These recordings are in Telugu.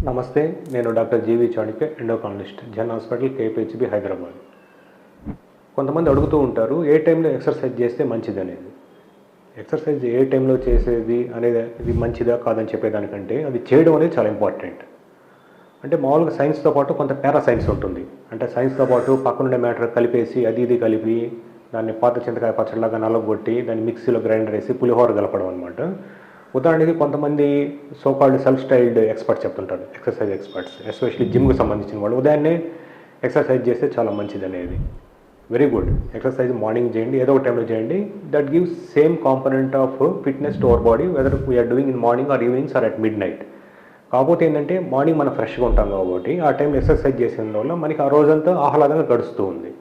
నమస్తే, నేను డాక్టర్ జీవి చాణిక్య, ఎండోకాలజిస్ట్, జన్ హాస్పిటల్, కేపీహెచ్బి, హైదరాబాద్. కొంతమంది అడుగుతూ ఉంటారు, ఏ టైంలో ఎక్సర్సైజ్ చేస్తే మంచిది అనేది. ఎక్సర్సైజ్ ఏ టైంలో చేసేది అనేది ఇది మంచిదా కాదని చెప్పేదానికంటే అది చేయడం అనేది చాలా ఇంపార్టెంట్. అంటే మామూలుగా సైన్స్తో పాటు కొంత పారా సైన్స్ ఉంటుంది. అంటే సైన్స్తో పాటు పక్కనుండే మ్యాటర్ కలిపేసి ఇది కలిపి దాన్ని పాత చింతకాయ పచ్చడిలాగా నలగొట్టి దాన్ని మిక్సీలో గ్రైండర్ వేసి పులిహోర కలపడం అనమాట. ఉదాహరణకి కొంతమంది సోకాల్డ్ సెల్ఫ్ స్టైల్డ్ ఎక్స్పర్ట్స్ చెప్తుంటారు, ఎక్సర్సైజ్ ఎక్స్పర్ట్స్, ఎస్పెషల్లీ జిమ్కి సంబంధించిన వాళ్ళు. ఉదయాన్నే ఎక్సర్సైజ్ చేస్తే చాలా మంచిది అనేది. Very good. ఎక్సర్సైజ్ మార్నింగ్ చేయండి, ఏదో ఒక టైంలో చేయండి. That gives same component of fitness to our body, whether we are doing in morning or evenings or at mid night. కాకపోతే ఏంటంటే మార్నింగ్ మనం ఫ్రెష్గా ఉంటాం కాబట్టి ఆ టైంలో ఎక్సర్సైజ్ చేసిన వల్ల మనకి ఆ రోజంతా ఆహ్లాదంగా గడుస్తూ ఉంది.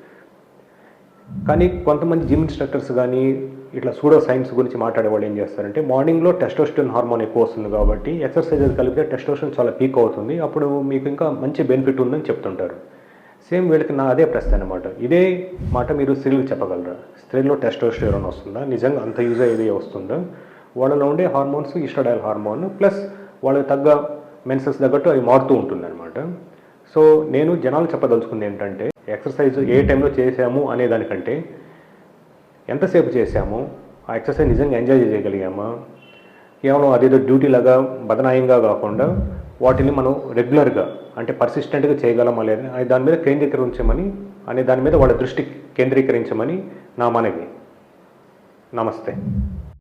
కానీ కొంతమంది జిమ్ ఇన్స్ట్రక్టర్స్ కానీ ఇట్లా సూడో సైన్స్ గురించి మాట్లాడే వాళ్ళు ఏం చేస్తారంటే, మార్నింగ్లో టెస్టోస్టెరాన్ హార్మోన్ ఎక్కువ వస్తుంది కాబట్టి ఎక్సర్సైజ్ కలిపితే టెస్టోస్టెరాన్ చాలా పీక్ అవుతుంది, అప్పుడు మీకు ఇంకా మంచి బెనిఫిట్ ఉందని చెప్తుంటారు. సేమ్ వీళ్ళకి నా అదే ప్రశ్న అనమాట. ఇదే మాట మీరు స్త్రీలకు చెప్పగలరా? స్త్రీలో టెస్టోస్టెరాన్ వస్తుందా? నిజంగా అంత యూజ్ అయ్యేది వస్తుందా? వాళ్ళలో ఉండే హార్మోన్స్ ఈస్ట్రోడైల్ హార్మోన్ ప్లస్ వాళ్ళకి తగ్గ మెన్సెస్ తగ్గట్టు అది మారుతూ ఉంటుంది అనమాట. సో నేను జనాలు చెప్పదలుచుకుంది ఏంటంటే, ఎక్సర్సైజ్ ఏ టైంలో చేసాము అనే దానికంటే ఎంతసేపు చేసాము, ఆ ఎక్సర్సైజ్ నిజంగా ఎంజాయ్ చేయగలిగామా, కేవలం అదేదో డ్యూటీ లాగా బదనాయంగా కాకుండా వాటిని మనం రెగ్యులర్గా అంటే పర్సిస్టెంట్గా చేయగలమా లేదా అనే దాని మీద కేంద్రీకరించమని దాని మీద వాళ్ళ దృష్టి కేంద్రీకరించమని నా మనవి. నమస్తే.